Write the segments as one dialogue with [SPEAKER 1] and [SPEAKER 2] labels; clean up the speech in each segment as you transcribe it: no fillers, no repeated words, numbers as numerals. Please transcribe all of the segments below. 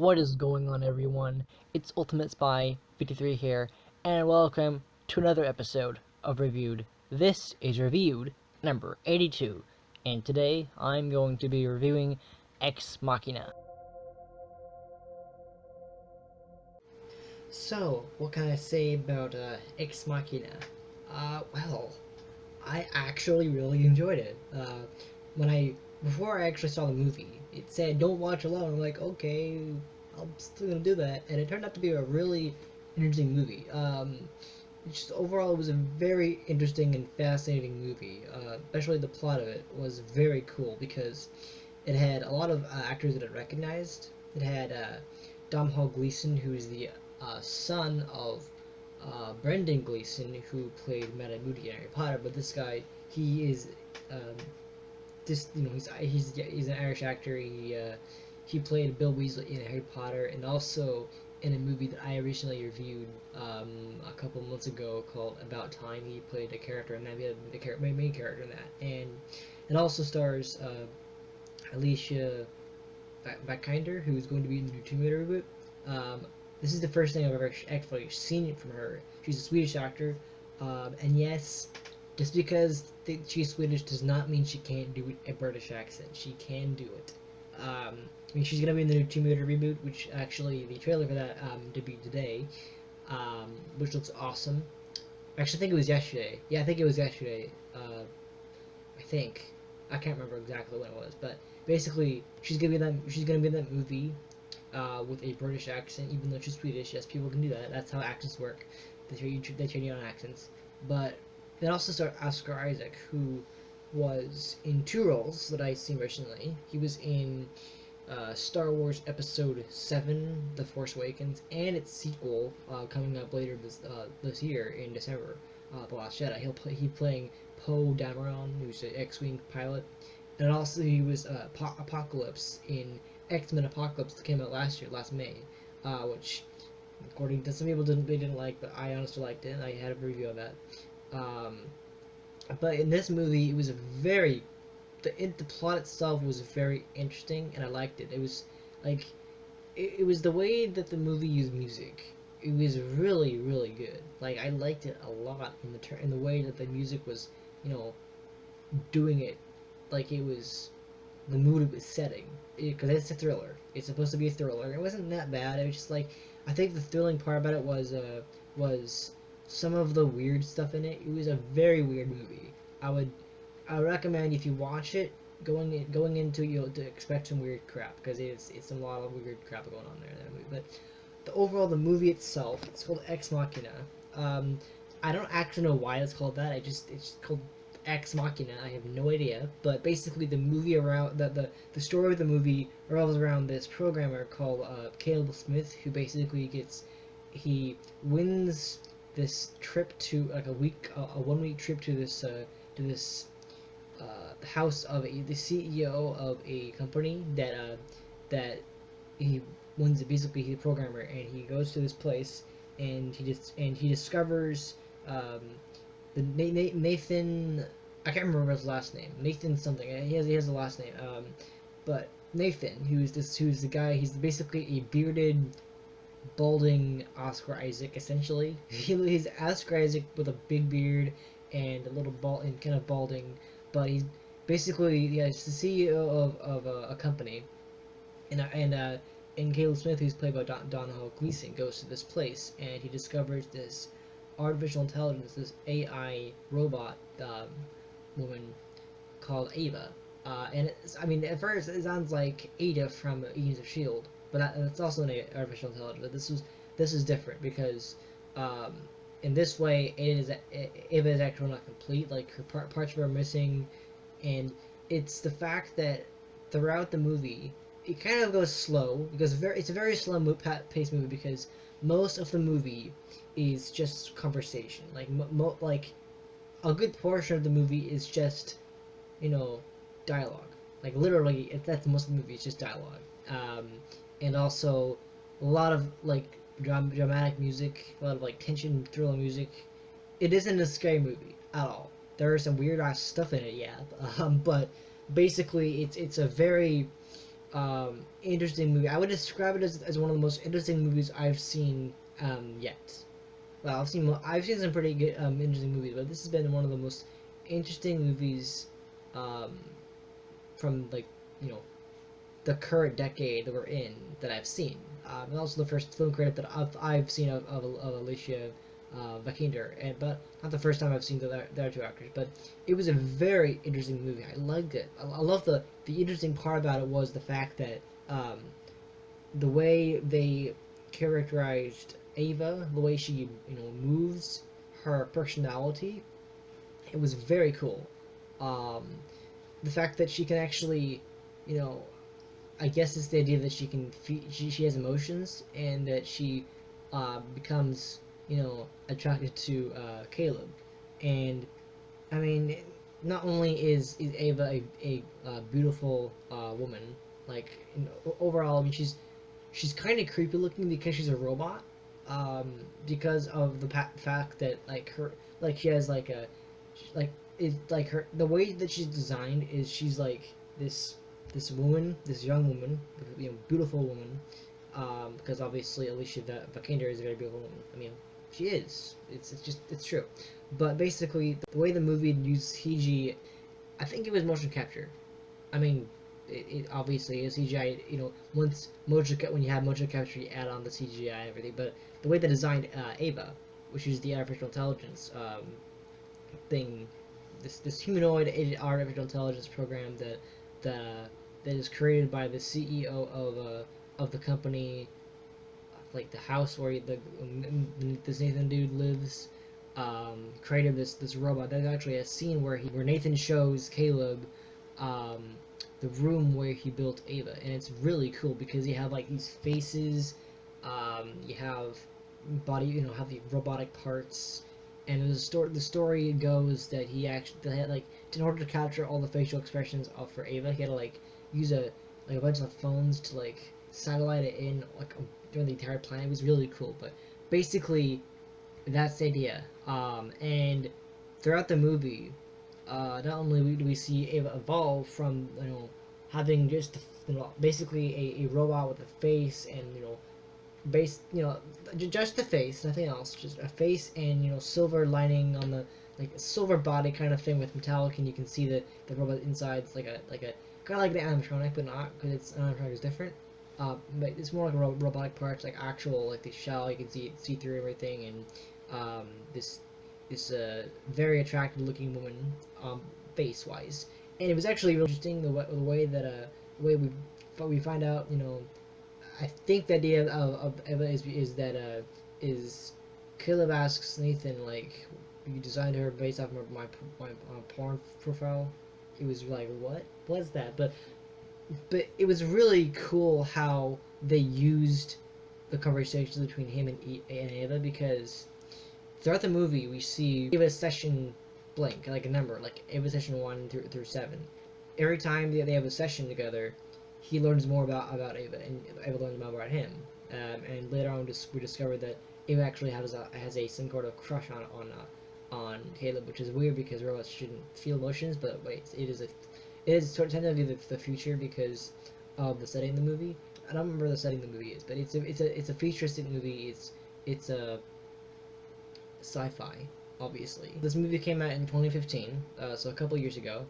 [SPEAKER 1] What is going on, everyone? It's Ultimate Spy 53 here, and welcome to another episode of Reviewed. This is Reviewed number 82, and today I'm going to be reviewing Ex Machina. So, what can I say about Ex Machina? Well, I actually really enjoyed it. Before I actually saw the movie, it said don't watch alone. I'm like, okay, I'm still gonna do that, and it turned out to be a really interesting movie. Just overall, it was a very interesting and fascinating movie. Especially the plot of it was very cool because it had a lot of actors that I recognized. It had Domhnall Gleeson, who is the son of Brendan Gleeson, who played Mad Moody in Harry Potter. But this guy, he is um, he's an Irish actor. He played Bill Weasley in Harry Potter, and also in a movie that I recently reviewed a couple months ago called About Time. He played a character in that, the main character in that, and it also stars Alicia Vikander, who is going to be in the new Tomb Raider reboot. This is the first thing I've ever actually seen from her. She's a Swedish actor, and yes, just because she's Swedish does not mean she can't do a British accent. She can do it. I mean, she's gonna be in the new Tomb Raider reboot, which actually the trailer for that debuted today, which looks awesome. Actually, I think it was yesterday. Yeah, I think it was yesterday. I think I can't remember exactly when it was, but basically, she's gonna be in that. She's gonna be in that movie with a British accent, even though she's Swedish. Yes, people can do that. That's how accents work. They train you on accents. But it also starred Oscar Isaac, who was in two roles that I've seen recently. He was in Star Wars Episode 7, The Force Awakens, and its sequel coming up later this year in December, The Last Jedi. He's playing Poe Dameron, who's an X-wing pilot, and also he was Apocalypse in X-Men Apocalypse that came out last May, which according to some people they didn't like, but I honestly liked it. And I had a review of that. Um, but in this movie, it was the plot itself was very interesting, and I liked it. It was like it was the way that the movie used music. It was really really good. Like I liked it a lot in the way that the music was, doing it, like it was the mood it was setting. Because it's a thriller. It's supposed to be a thriller. It wasn't that bad. It was just like I think the thrilling part about it was some of the weird stuff in it. It was a very weird movie. I would recommend if you watch it, going into to expect some weird crap, because it's a lot of weird crap going on there in that movie. But the movie itself, it's called Ex Machina. I don't actually know why it's called that. It's called Ex Machina. I have no idea. But basically, the movie around the story of the movie revolves around this programmer called Caleb Smith, who basically he wins this trip to like a 1 week trip to this house of the CEO of a company that he wins. Basically, he's a programmer, and he goes to this place, and he discovers the Nathan. I can't remember his last name. Nathan something. He has a last name. But Nathan, who's the guy. He's basically a bearded, balding Oscar Isaac, essentially. He's Oscar Isaac with a big beard and a little bald and kind of balding, but he's basically he's the CEO of a company, and Caleb Smith, who's played by Domhnall Gleeson, goes to this place, and he discovers this artificial intelligence, this AI robot woman called Ava. I mean, at first it sounds like Ada from Agents of Shield, but it's also an artificial intelligence. But this is different because in this way, Ava is actually not complete. Like her parts are missing, and it's the fact that throughout the movie it kind of goes slow because it's a very slow paced movie, because most of the movie is just conversation. Like like a good portion of the movie is just dialogue. Like literally, that's most of the movie. It's just dialogue. And also a lot of like dramatic music, a lot of like tension, thriller music. It isn't a scary movie at all. There is some weird ass stuff in it, yeah. But basically, it's a very interesting movie. I would describe it as one of the most interesting movies I've seen yet. Well, I've seen some pretty good interesting movies, but this has been one of the most interesting movies um, from like you know the current decade that we're in that I've seen. And also the first film credit that I've seen of Alicia Vikander, and but not the first time I've seen the other two actors. But it was a very interesting movie. I liked it. I love the interesting part about it was the fact that the way they characterized Ava, the way she moves, her personality, it was very cool. Um, the fact that she can actually, you know, I guess it's the idea that she can she has emotions and that she becomes attracted to Caleb, and I mean not only is Ava a beautiful woman, like overall I mean she's kind of creepy looking because she's a robot, because of the fact that like she has like is like her the way that she's designed is she's like this woman, this young woman, beautiful woman, because obviously Alicia Vikander is a very beautiful woman. I mean, she is. It's true. But basically, the way the movie used CG, I think it was motion capture. I mean, it obviously is CGI. Once when you have motion capture, you add on the CGI and everything. But the way they designed Ava, which is the artificial intelligence thing, this humanoid artificial intelligence program that that is created by the CEO of the company, like the house where this Nathan dude lives. Created this robot. There's actually a scene where Nathan shows Caleb um, the room where he built Ava, and it's really cool because you have like these faces, you have body, have the robotic parts, and the story goes that he actually had like in order to capture all the facial expressions for Ava, he had to like use a bunch of phones to like satellite it in like during the entire planet. It was really cool, but basically that's the idea. And throughout the movie, not only do we see Ava evolve from having just basically a robot with a face and just the face, nothing else, just a face and silver lining on the like a silver body kind of thing with metallic, and you can see the robot inside's like a kind of like the animatronic, but not because it's animatronic is different. But it's more like robotic parts, like actual like the shell. You can see through everything, and this very attractive looking woman, face wise, and it was actually really interesting the way that we find out. I think the idea of Eva is that Caleb asks Nathan like, you designed her based off my porn profile. It was like, what was that? But it was really cool how they used the conversations between him and Ava, because throughout the movie we see Ava's session blank, like a number, like Ava's session 1 through 7. Every time they have a session together, he learns more about Ava, and Ava learns more about him. And later on, we discover that Ava actually has some sort of crush on Caleb, which is weird because robots shouldn't feel emotions. But wait, it is technically the future because of the setting of the movie. I don't remember the setting the movie is, but it's a futuristic movie. It's a sci-fi, obviously. This movie came out in 2015, so a couple years ago,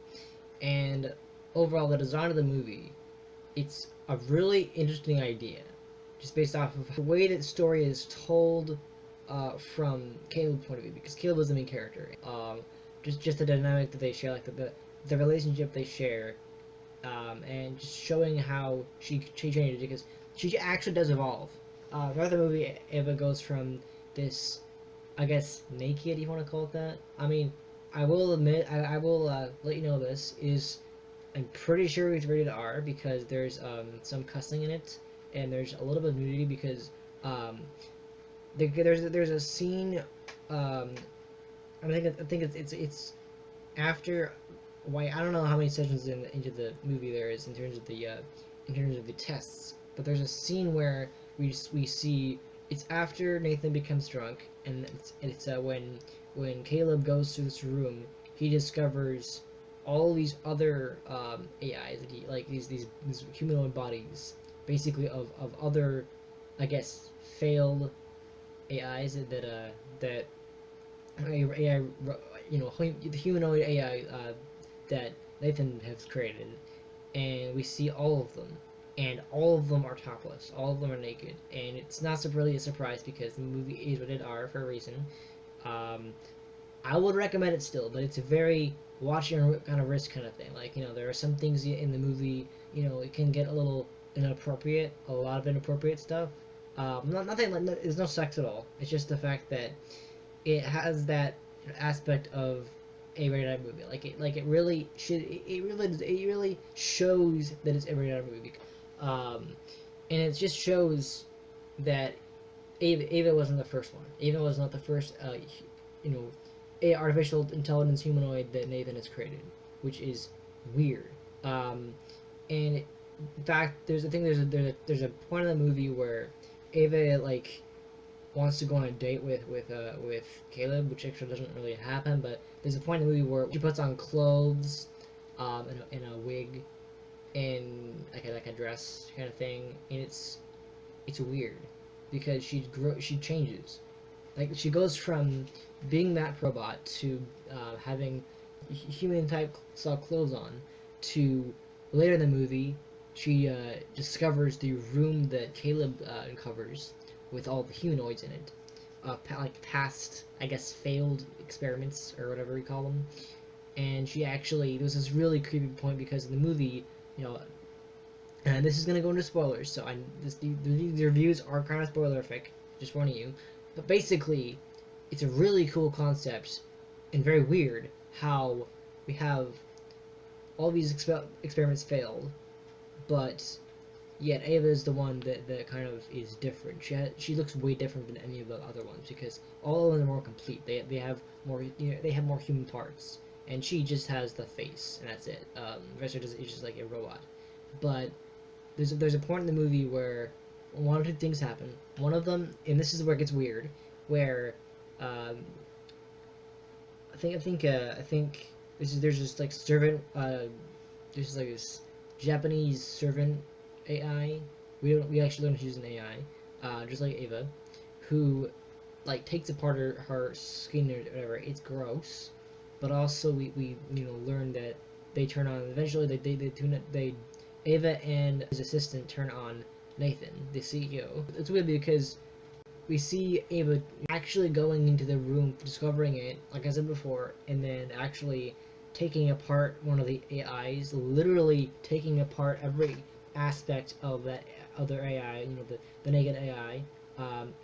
[SPEAKER 1] and overall the design of the movie, it's a really interesting idea, just based off of the way that the story is told from Caleb's point of view, because Caleb is the main character. Just the dynamic that they share, like the relationship they share, and just showing how she changes, because she actually does evolve. Throughout the movie, Eva goes from this, I guess, naked, you want to call it that. I mean, I will admit, I will let you know this is. I'm pretty sure it's rated R because there's some cussing in it, and there's a little bit of nudity because there's a scene. I think it's after. Why I don't know how many sessions into the movie there is in terms of the tests, but there's a scene where we see it's after Nathan becomes drunk, and it's when Caleb goes to this room, he discovers all these other AIs, like these humanoid bodies, basically of other, I guess, failed AIs that AI, the humanoid AI that Nathan has created, and we see all of them, and all of them are topless, all of them are naked, and it's not really a surprise because the movie is rated R for a reason. Um, I would recommend it still, but it's a very watch your kind of risk kind of thing. Like, there are some things in the movie, it can get a little inappropriate, a lot of inappropriate stuff. Nothing like, there's no sex at all. It's just the fact that it has that aspect of a rated R movie. It really should. It really shows that it's a rated R movie. Um, and it just shows that Ava wasn't the first one. Ava was not the first, you know, a artificial intelligence humanoid that Nathan has created, which is weird. And in fact, there's a point in the movie where Ava wants to go on a date with Caleb, which actually doesn't really happen. But there's a point in the movie where she puts on clothes, and a wig, and like a dress kind of thing, and it's weird because she changes. Like, she goes from being that robot to having human type style clothes on, to later in the movie she discovers the room that Caleb uncovers with all the humanoids in it, past, I guess, failed experiments or whatever you call them. And she actually, there was this really creepy point because in the movie, you know, and this is gonna go into spoilers, so the reviews are kind of spoilerific, just warning you. But basically, it's a really cool concept and very weird how we have all these experiments failed, but yet Ava is the one that kind of is different. She looks way different than any of the other ones because all of them are more complete. They have more, they have more human parts, and she just has the face and that's it. The rest of it is just like a robot. But there's a point in the movie where one or two things happen. One of them, and this is where it gets weird, where I think there's just like servant, there's like this Japanese servant AI. We actually learn she's an AI, just like Ava, who takes apart her skin or whatever. It's gross, but also we learn that they turn on eventually. They Ava and his assistant turn on Nathan, the CEO. It's weird because we see Ava actually going into the room, discovering it, like I said before, and then actually taking apart one of the AIs, literally taking apart every aspect of that other AI, the naked AI,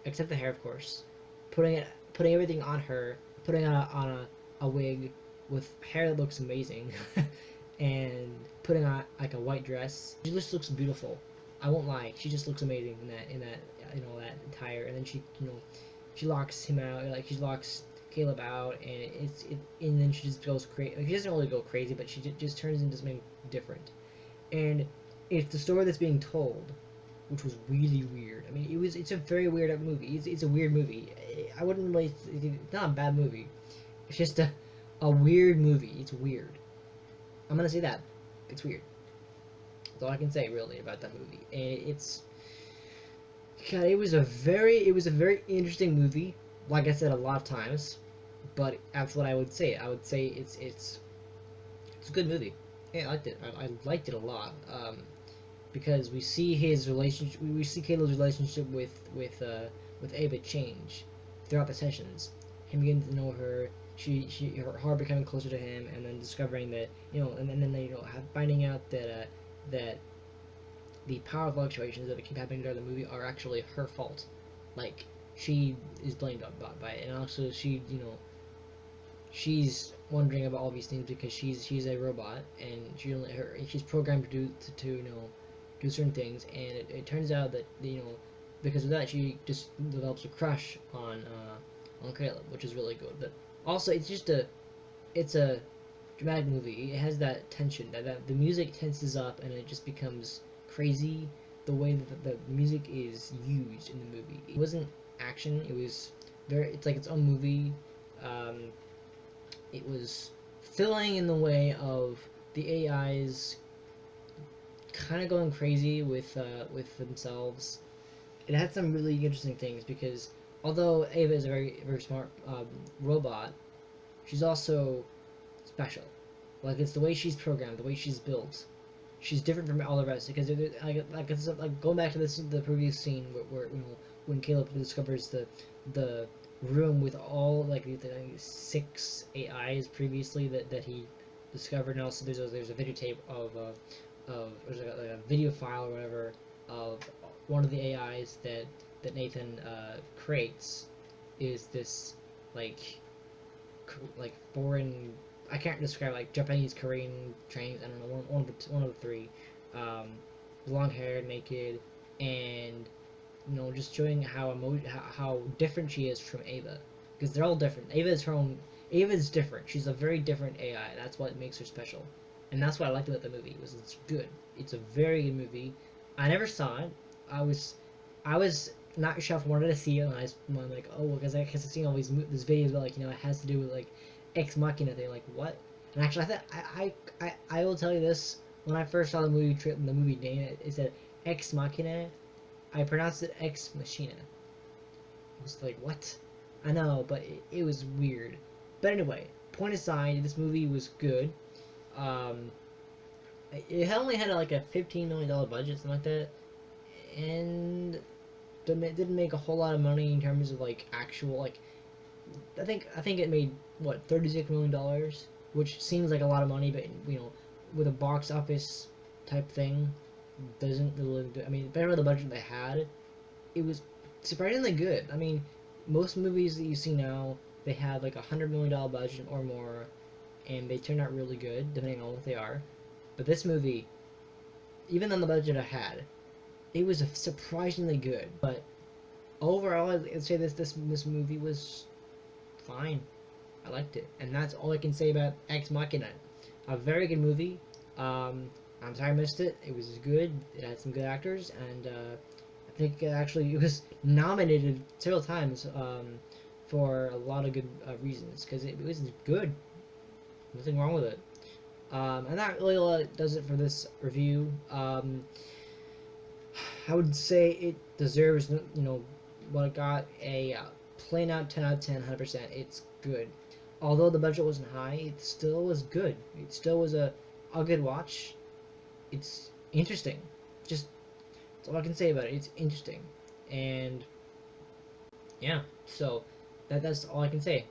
[SPEAKER 1] except the hair, of course, putting everything on her, putting on a wig with hair that looks amazing, and putting on like a white dress. She just looks beautiful. I won't lie, she just looks amazing in that that attire. And then she locks him out, she locks Caleb out, and then she just goes crazy. She doesn't really go crazy, but she just turns into something different. And it's the story that's being told, which was really weird. I mean, it's a very weird movie. It's a weird movie. I wouldn't really. It's not a bad movie. It's just a weird movie. It's weird. I'm gonna say that. It's weird. That's all I can say really about that movie. And God, it was a very interesting movie. Like I said a lot of times, but that's what I would say. I would say it's a good movie. Yeah, I liked it. I liked it a lot. Because we see his relationship, we see Caleb's relationship with Ava change throughout the sessions. Him getting to know her, her heart becoming closer to him, and then discovering that and then finding out that that the power fluctuations that keep happening during the movie are actually her fault. Like, she is blamed by it, and also she's wondering about all these things because she's a robot, and she's programmed to do certain things, and it turns out that because of that she just develops a crush on Caleb, which is really good. But also it's a dramatic movie. It has that tension that the music tenses up and it just becomes crazy the way that the music is used in the movie. It wasn't action. It's like its own movie. It was filling in the way of the AIs kind of going crazy with themselves. It had some really interesting things because although Ava is a very smart robot, she's also special. Like it's the way she's programmed, the way she's built. She's different from all the rest because it's like going back to the previous scene where when Caleb discovers the room with all like the 6 AIs previously that he discovered, and also there's a videotape of there's like a video file or whatever of one of the AIs that Nathan creates is this like foreign, I can't describe, like Japanese, Korean, Chinese, I don't know, one of the 3, long hair, naked, and just showing how different she is from Ava, because they're all different. Ava is different. She's a very different AI. That's what makes her special, and that's what I liked about the movie. It's good. It's a very good movie. I never saw it. I was not sure if I wanted to see it, and I'm like, oh, because I kept seeing all these videos about like it has to do with like Ex Machina thing. Like what? And actually, I will tell you this. When I first saw the movie name, it said Ex Machina. I pronounced it Ex Machina. I was like, what? I know, but it was weird. But anyway, point aside, this movie was good. It only had like a $15 million budget, something like that, and didn't make a whole lot of money in terms of like actual like. I think it made what $36 million, which seems like a lot of money, but with a box office type thing, doesn't really do. I mean, better with the budget they had, it was surprisingly good. I mean, most movies that you see now, they have like $100 million budget or more, and they turn out really good depending on what they are. But this movie, even on the budget I had, it was surprisingly good. But overall, I'd say this movie was fine. I liked it, and that's all I can say about Ex Machina. A very good movie. I'm sorry I missed it. It was good. It had some good actors, and I think actually it was nominated several times for a lot of good reasons, because it was good. Nothing wrong with it. And that really does it for this review. I would say it deserves, what it got, a plain out 10 out of 10, 100%. It's good. Although the budget wasn't high, it still was good. It still was a good watch. It's interesting. Just, that's all I can say about it. It's interesting. And, yeah, so that's all I can say.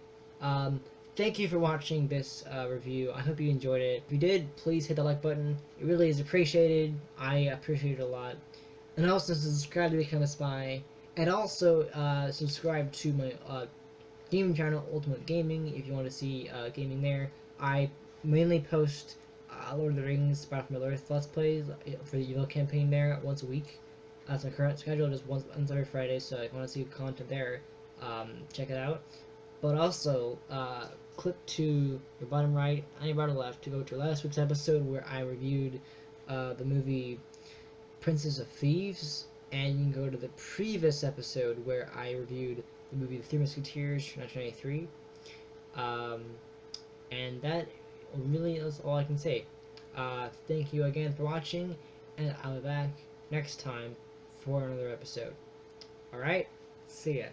[SPEAKER 1] Thank you for watching this review. I hope you enjoyed it. If you did, please hit the like button. It really is appreciated. I appreciate it a lot. And also subscribe to Become a Spy. And also subscribe to my gaming channel, Ultimate Gaming, if you want to see gaming there. I mainly post Lord of the Rings, Battle for Middle-earth Let's Plays for the Evil campaign there once a week. That's my current schedule, just once every Friday, so if you want to see content there, check it out. But also, click to your bottom right and your bottom left to go to last week's episode where I reviewed the movie Princess of Thieves, and you can go to the previous episode where I reviewed the movie The Three Musketeers from 1993. And that really is all I can say. Thank you again for watching, and I'll be back next time for another episode. Alright, see ya.